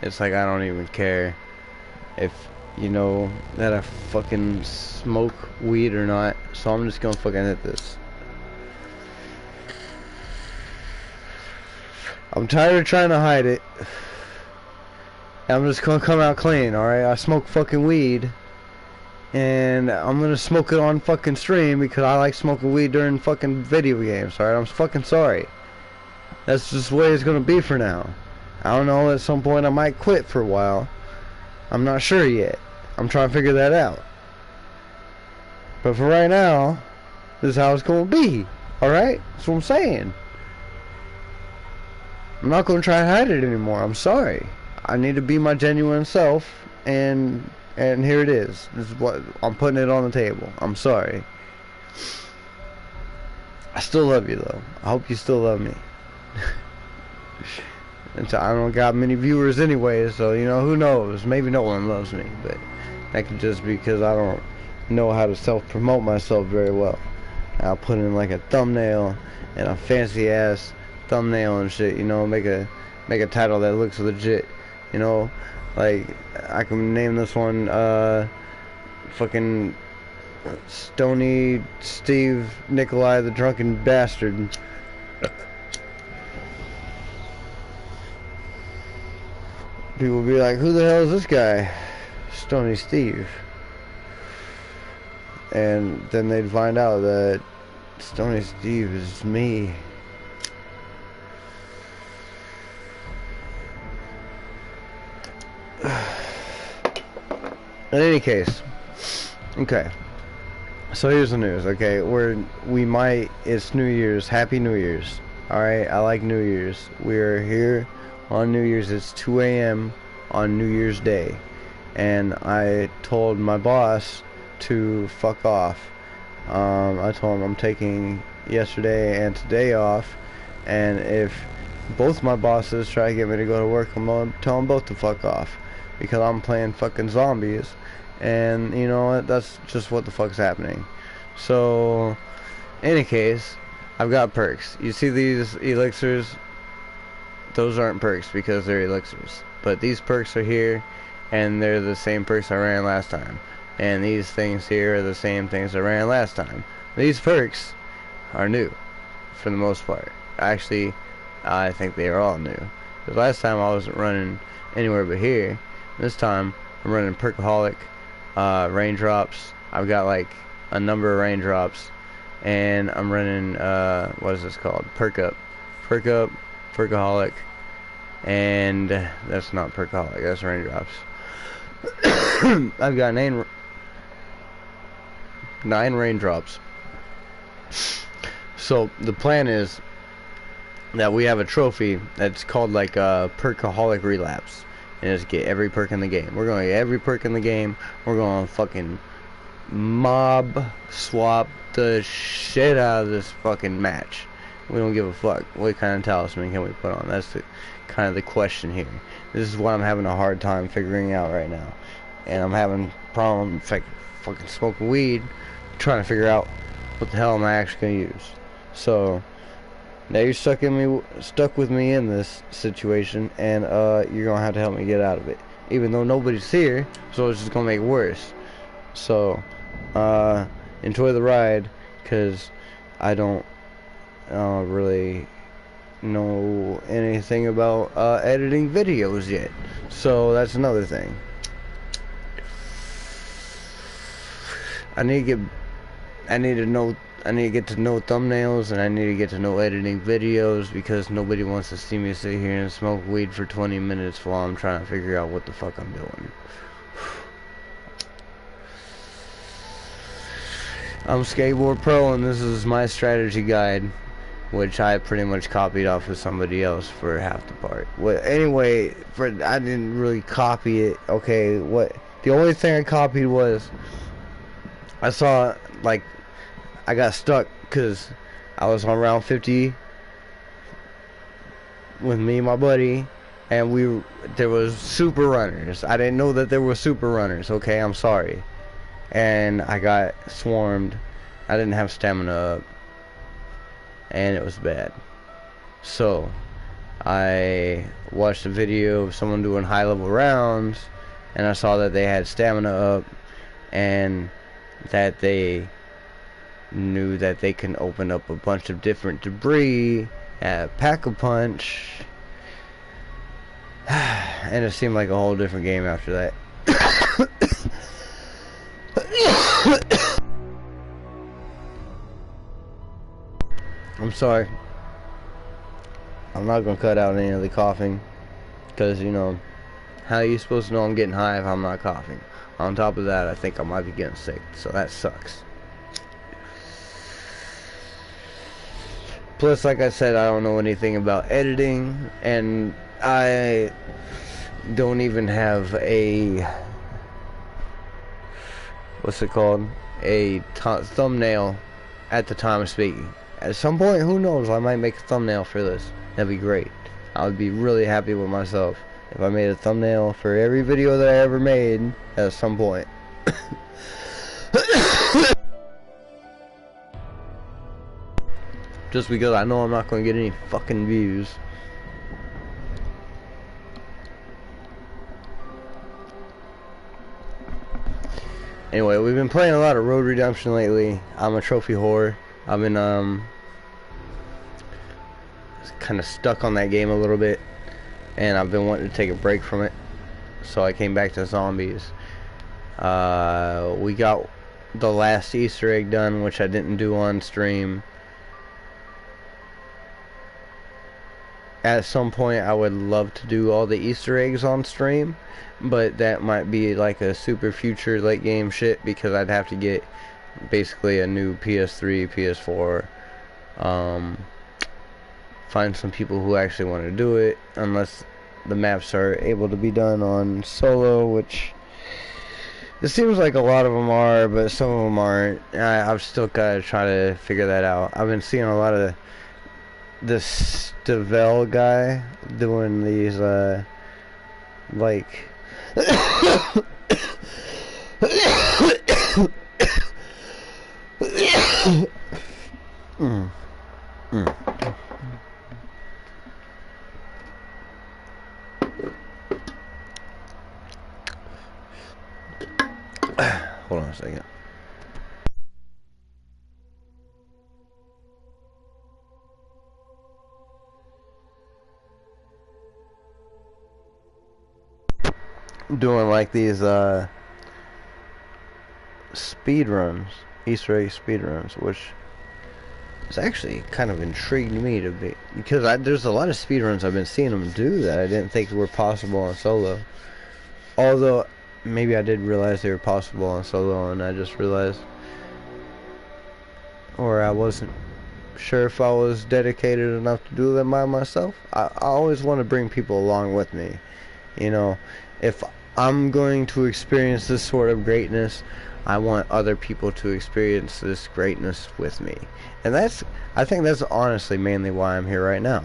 It's like I don't even care if you know that I fucking smoke weed or not. So I'm just gonna fucking hit this. I'm tired of trying to hide it. I'm just gonna come out clean, alright? I smoke fucking weed. And I'm gonna smoke it on fucking stream because I like smoking weed during fucking video games, alright? I'm fucking sorry. That's just the way it's gonna be for now. I don't know, at some point I might quit for a while. I'm not sure yet. I'm trying to figure that out. But for right now, this is how it's gonna be. Alright? That's what I'm saying. I'm not gonna try to hide it anymore. I'm sorry. I need to be my genuine self, and here it is. This is what I'm putting it on the table. I'm sorry. I still love you though. I hope you still love me. And so I don't got many viewers anyway, so you know, who knows? Maybe no one loves me, but that could just be because I don't know how to self-promote myself very well. I'll put in like a thumbnail and a fancy ass thumbnail and shit, you know, make a title that looks legit, you know, like I can name this one fucking Stony Steve Nikolai the Drunken Bastard. People will be like, who the hell is this guy? Stony Steve. And then they'd find out that Stony Steve is me. In any case, okay. So here's the news, okay? It's New Year's. Happy New Year's. Alright, I like New Year's. We are here on New Year's. It's 2 a.m. on New Year's Day. And I told my boss to fuck off. I told him I'm taking yesterday and today off. And if both my bosses try to get me to go to work, I'm going to tell them both to fuck off. Because I'm playing fucking zombies. And you know what? That's just what the fuck's happening. So, in any case, I've got perks. You see these elixirs? Those aren't perks because they're elixirs. But these perks are here, and they're the same perks I ran last time. And these things here are the same things I ran last time. These perks are new, for the most part. Actually, I think they are all new. Because last time I wasn't running anywhere but here. This time, I'm running Perkaholic, raindrops. I've got like a number of raindrops. And I'm running, what is this called? Perk Up, Perkaholic. And that's not Perkaholic, that's raindrops. I've got 9 raindrops. So the plan is that we have a trophy that's called like a Perkaholic Relapse. And just get every perk in the game. We're gonna get every perk in the game. We're gonna fucking mob swap the shit out of this fucking match. We don't give a fuck. What kind of talisman can we put on? That's kind of the question here. This is what I'm having a hard time figuring out right now. And I'm having problem fucking smoking weed, trying to figure out what the hell am I actually gonna use. So now you're stuck with me in this situation, and you're gonna have to help me get out of it. Even though nobody's here, so it's just gonna make it worse. So enjoy the ride, cause I don't really know anything about editing videos yet. So that's another thing. I need to get to know thumbnails, and I need to get to know editing videos, because nobody wants to see me sit here and smoke weed for 20 minutes while I'm trying to figure out what the fuck I'm doing. I'm Sk8board Pro, and this is my strategy guide, which I pretty much copied off of somebody else for half the part. Well, anyway, I didn't really copy it. Okay, the only thing I copied was I saw, like, I got stuck because I was on round 50 with me and my buddy, and there was super runners. I didn't know that there were super runners. Okay, I'm sorry. And I got swarmed. I didn't have stamina up, and it was bad. So I watched a video of someone doing high level rounds, and I saw that they had stamina up, and that they knew that they can open up a bunch of different debris at Pack-a-Punch, and it seemed like a whole different game after that. I'm sorry. I'm not gonna cut out any of the coughing, because, you know, how are you supposed to know I'm getting high if I'm not coughing? On top of that, I think I might be getting sick, so that sucks. Plus, like I said, I don't know anything about editing, and I don't even have a, what's it called, a thumbnail at the time of speaking. At some point, who knows, I might make a thumbnail for this. That'd be great. I would be really happy with myself if I made a thumbnail for every video that I ever made at some point. Just because I know I'm not going to get any fucking views. Anyway, we've been playing a lot of Road Redemption lately. I'm a trophy whore. I've been kind of stuck on that game a little bit, and I've been wanting to take a break from it, so I came back to zombies. We got the last Easter egg done, which I didn't do on stream. At some point I would love to do all the Easter eggs on stream, but that might be like a super future late game shit, because I'd have to get basically a new PS3, PS4, find some people who actually want to do it, unless the maps are able to be done on solo, which it seems like a lot of them are, but some of them aren't. I've still got to try to figure that out. I've been seeing a lot of this Devel guy doing these like hold on a second. Doing like these speed runs, Easter egg speed runs, which is actually kind of intrigued me to be, because there's a lot of speed runs I've been seeing them do that I didn't think were possible on solo. Although maybe I did realize they were possible on solo, and I just realized, or I wasn't sure if I was dedicated enough to do them by myself. I always want to bring people along with me. You know, if I'm going to experience this sort of greatness, I want other people to experience this greatness with me. And I think that's honestly mainly why I'm here right now.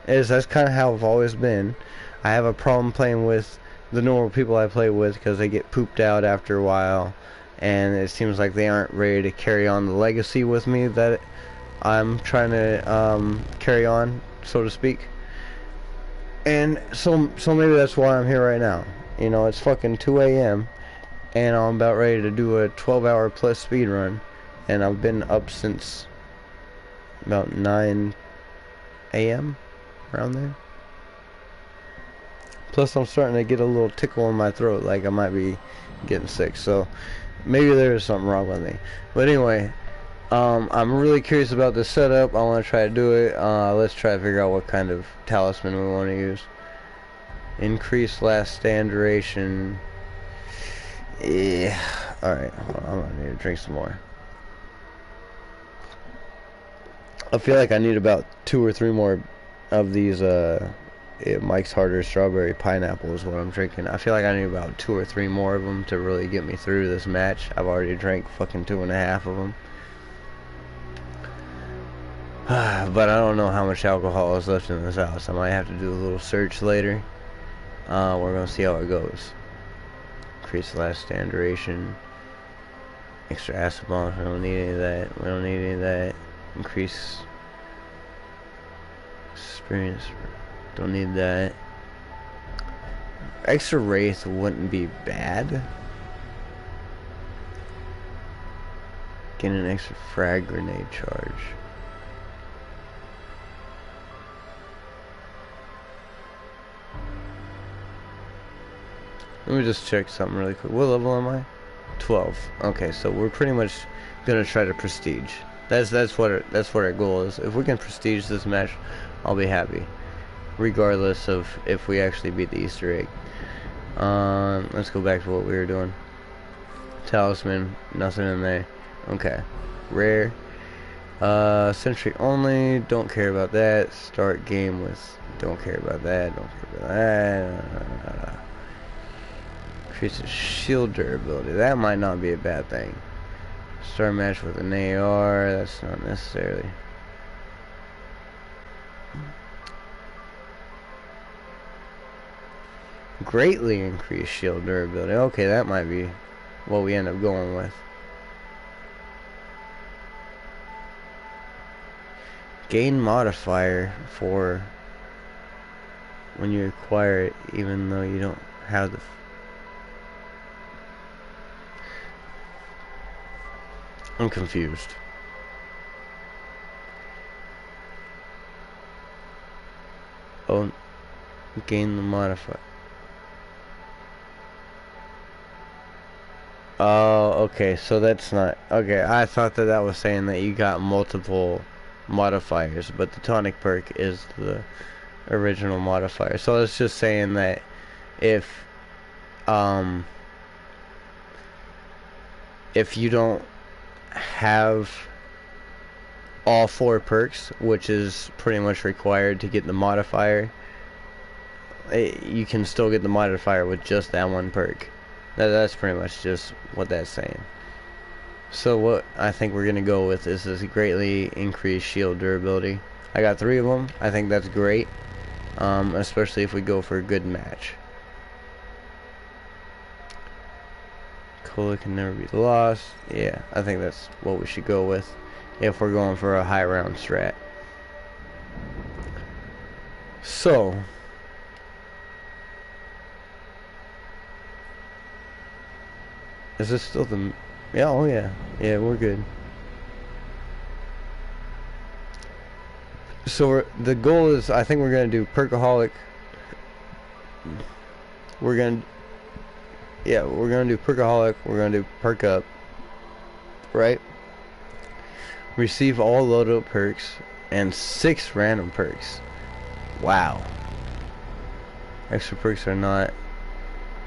That's kind of how I've always been. I have a problem playing with the normal people I play with, because they get pooped out after a while, and it seems like they aren't ready to carry on the legacy with me that I'm trying to carry on, so to speak. And so maybe that's why I'm here right now. You know, it's fucking 2 a.m. and I'm about ready to do a 12-hour plus speed run, and I've been up since about 9 a.m. around there. Plus I'm starting to get a little tickle in my throat, like I might be getting sick, so maybe there is something wrong with me. But anyway, I'm really curious about this setup. I want to try to do it. Let's try to figure out what kind of talisman we want to use. Increase last stand duration. Yeah. Alright, I'm gonna need to drink some more. I feel like I need about 2 or 3 more of these Mike's Harder Strawberry Pineapple is what I'm drinking. I feel like I need about 2 or 3 more of them to really get me through this match. I've already drank fucking 2.5 of them. But I don't know how much alcohol is left in this house. I might have to do a little search later. We're gonna see how it goes. Increase last stand duration. Extra acid bombs. We don't need any of that. We don't need any of that. Increase experience. Don't need that. Extra Wraith wouldn't be bad. Get an extra frag grenade charge. Let me just check something really quick. What level am I? 12. Okay, so we're pretty much gonna try to prestige. That's what our goal is. If we can prestige this match, I'll be happy, regardless of if we actually beat the Easter egg. Let's go back to what we were doing. Talisman, nothing in there. Okay, rare. Sentry only. Don't care about that. Start game with. Don't care about that. Don't care about that. Increases shield durability. That might not be a bad thing. Start match with an AR. That's not necessarily. Greatly increase shield durability. Okay, that might be what we end up going with. Gain modifier for when you acquire it, even though you don't have the. I'm confused. Oh, gain the modifier. Oh, okay, so that's not... Okay, I thought that was saying that you got multiple modifiers, but the tonic perk is the original modifier. So it's just saying that if you don't have all 4 perks, which is pretty much required to get the modifier, you can still get the modifier with just that 1 perk. That's pretty much just what that's saying. So what I think we're gonna go with is this greatly increased shield durability. I got 3 of them. I think that's great, especially if we go for a good match. Cola can never be lost. Yeah, I think that's what we should go with if we're going for a high round strat. So is this still the... Yeah, oh yeah. Yeah, we're good. So the goal is, I think we're going to do Perkaholic. We're going to... Yeah, we're going to do Perkaholic. We're going to do Perk Up. Right? Receive all loadout perks and 6 random perks. Wow. Extra perks are not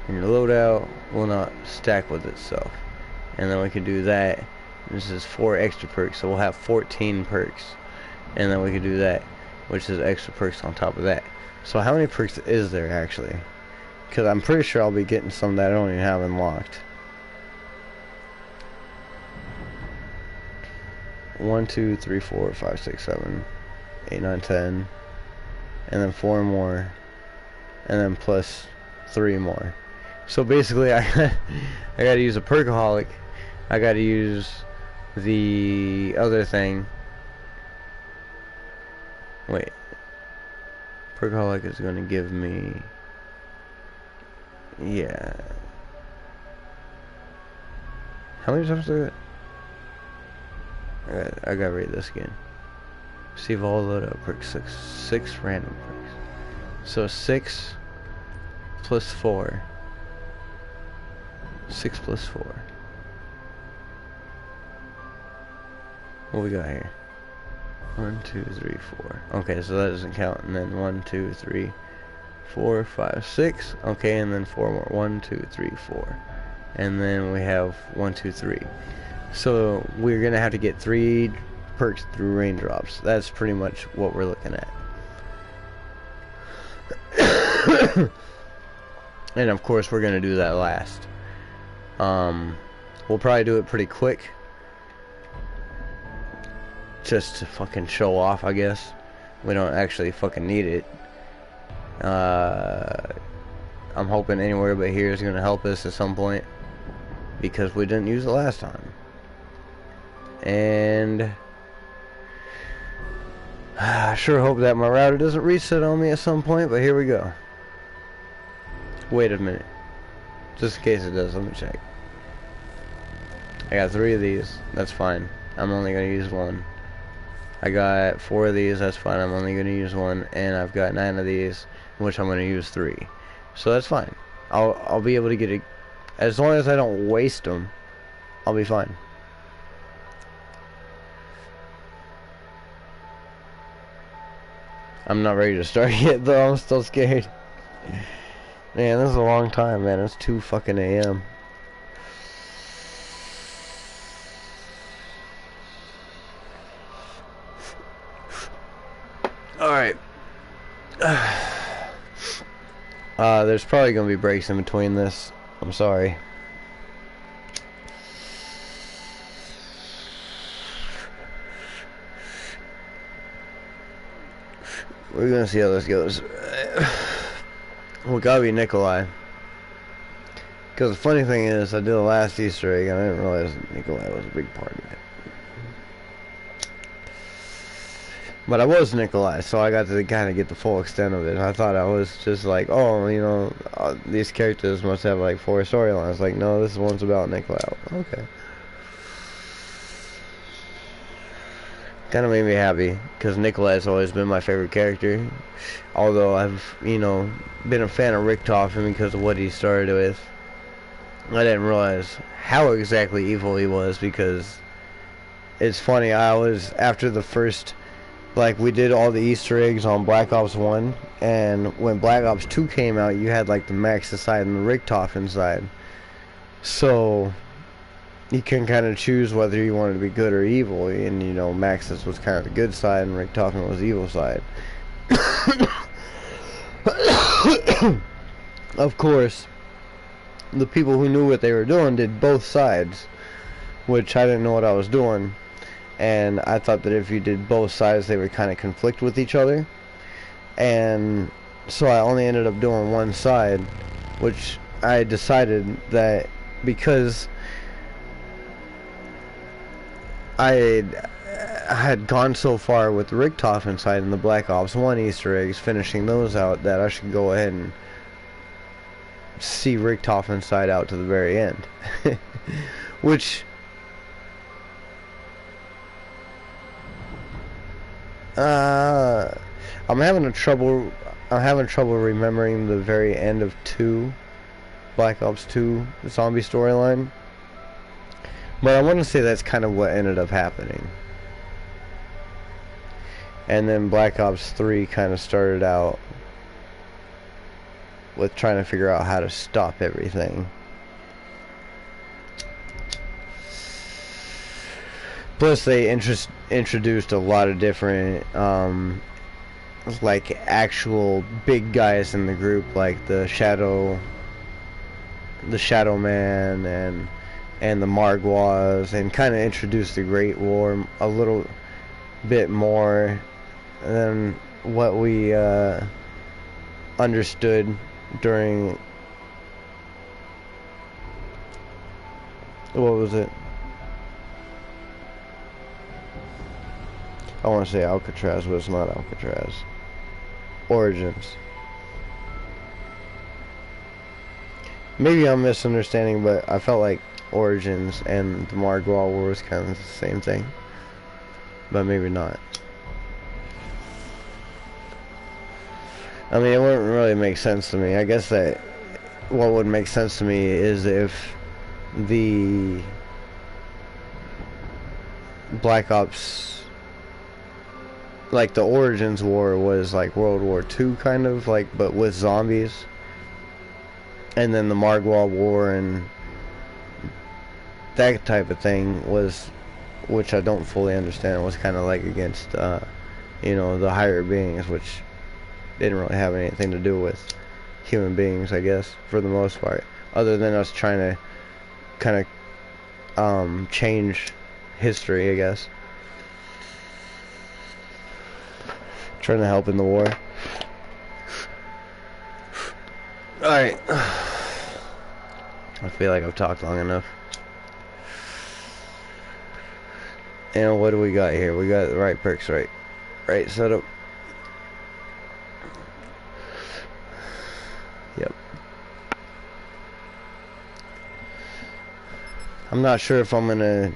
in your loadout, will not stack with itself. And then we can do that. This is 4 extra perks, so we'll have 14 perks. And then we can do that, which is extra perks on top of that. So how many perks is there actually? Because I'm pretty sure I'll be getting some that I don't even have unlocked. 1, 2, 3, 4, 5, 6, 7, 8, 9, 10, and then 4 more, and then plus 3 more. So basically, I gotta use a Perkaholic. I gotta use the other thing. Wait, Perkaholic is gonna give me. Yeah. How many times do I gotta read this again. Receive all loadout perks, 6 random perks. So 6 plus 4. 6 plus 4. What we got here? 1, 2, 3, 4. Okay, so that doesn't count. And then 1, 2, 3, 4, 5, 6. Okay, and then 4 more. 1, 2, 3, 4. And then we have 1, 2, 3. So we're gonna have to get 3 perks through raindrops. That's pretty much what we're looking at. And of course we're gonna do that last. We'll probably do it pretty quick, just to fucking show off, I guess. We don't actually fucking need it. I'm hoping Anywhere But Here is gonna help us at some point, because we didn't use it last time. And I sure hope that my router doesn't reset on me at some point, but here we go. Wait a minute. Just in case it does, let me check. I got 3 of these, that's fine. I'm only gonna use 1. I got 4 of these, that's fine. I'm only gonna use 1, and I've got 9 of these, which I'm gonna use 3. So that's fine. I'll be able to get it as long as I don't waste them. I'll be fine. I'm not ready to start yet though. I'm still scared. Man, this is a long time, man. It's 2 fucking a.m. Alright. There's probably gonna be breaks in between this. I'm sorry. We're gonna see how this goes. Well, gotta be Nikolai. Because the funny thing is, I did the last Easter egg and I didn't realize Nikolai was a big part of it. But I was Nikolai, so I got to kind of get the full extent of it. I thought I was just like, oh, you know, these characters must have like 4 storylines. Like, no, this one's about Nikolai. Okay. Kind of made me happy, because Nikolai's always been my favorite character. Although I've, you know, been a fan of Richtofen because of what he started with. I didn't realize how exactly evil he was, because it's funny, I was, after the first, like, we did all the Easter eggs on Black Ops 1, and when Black Ops 2 came out, you had, like, the Maxis side and the Richtofen side. So you can kind of choose whether you wanted to be good or evil, and, you know, Maxis was kind of the good side, and Richtofen was the evil side. Of course, the people who knew what they were doing did both sides, which I didn't know what I was doing. And I thought that if you did both sides, they would kind of conflict with each other. And so I only ended up doing one side, which I decided that because I had gone so far with the Richtofen side and the Black Ops 1 Easter eggs, finishing those out, that I should go ahead and see Richtofen side out to the very end. Which I'm having trouble remembering the very end of Black Ops 2 zombie storyline. But I want to say that's kind of what ended up happening. And then Black Ops 3 kind of started out with trying to figure out how to stop everything. Plus they introduced a lot of different like actual big guys in the group, like the Shadow Man and the Margwas, and kind of introduced the Great War a little bit more than what we understood during, what was it? I want to say Alcatraz, but it's not Alcatraz. Origins. Maybe I'm misunderstanding, but I felt like Origins and the Margwa War was kind of the same thing. But maybe not. I mean, it wouldn't really make sense to me. I guess that what would make sense to me is if the Black Ops, like the Origins War, was like World War II kind of, like, but with zombies. And then the Margwa War and that type of thing was, which I don't fully understand, was kind of like against, you know, the higher beings, which didn't really have anything to do with human beings, I guess, for the most part. Other than us trying to kind of change history, I guess. Trying to help in the war. Alright. I feel like I've talked long enough. And what do we got here? We got the right perks, right? Right setup. Yep. I'm not sure if I'm gonna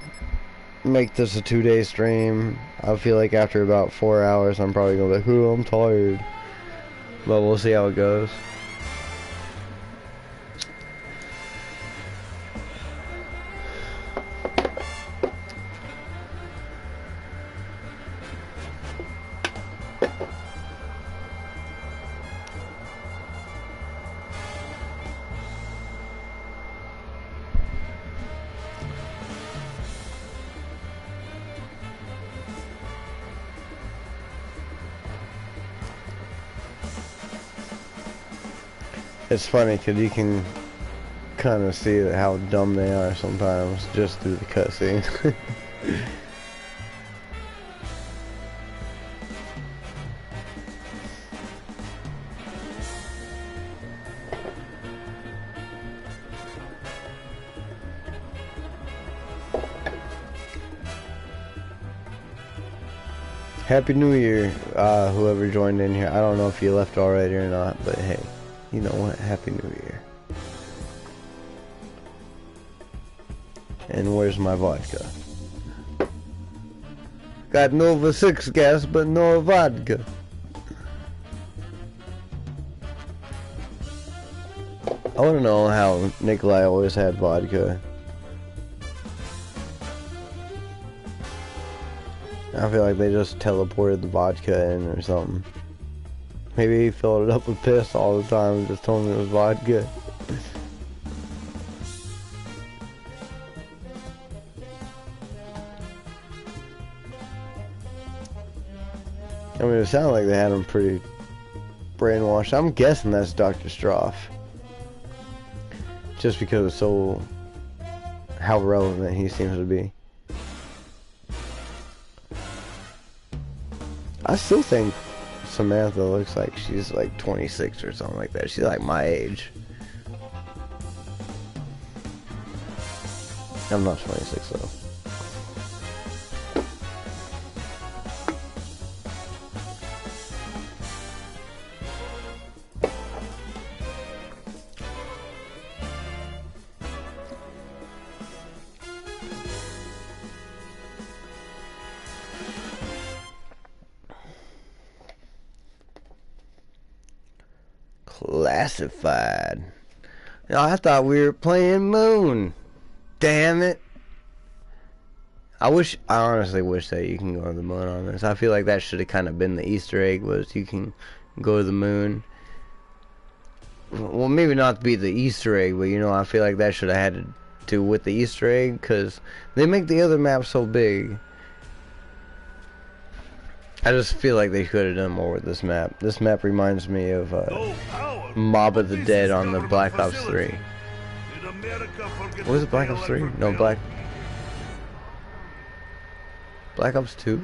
make this a 2-day stream. I feel like after about 4 hours I'm probably gonna be like, oh, I'm tired. But we'll see how it goes. It's funny because you can kind of see how dumb they are sometimes just through the cutscene. Happy New Year, whoever joined in here. I don't know if you left already or not, but hey, you know what? Happy New Year. And where's my vodka? Got Nova 6 gas, but no vodka. I want to know how Nikolai always had vodka. I feel like they just teleported the vodka in or something. Maybe he filled it up with piss all the time and just told me it was vodka. I mean, it sounded like they had him pretty brainwashed. I'm guessing that's Dr. Stroff. Just because of so how relevant he seems to be. I still think Samantha looks like she's like 26 or something like that. She's like my age. I'm not 26 though. Classified. No, I thought we were playing Moon. Damn it. I honestly wish that you can go to the moon on this. I feel like that should have kind of been the Easter egg, was you can go to the moon. Well, maybe not be the Easter egg, but you know, I feel like that should have had to do with the Easter egg, because they make the other map so big. I just feel like they could have done more with this map. This map reminds me of Mob of the Dead on the Black Ops 3. Was it Black Ops 3? No, Black Ops 2?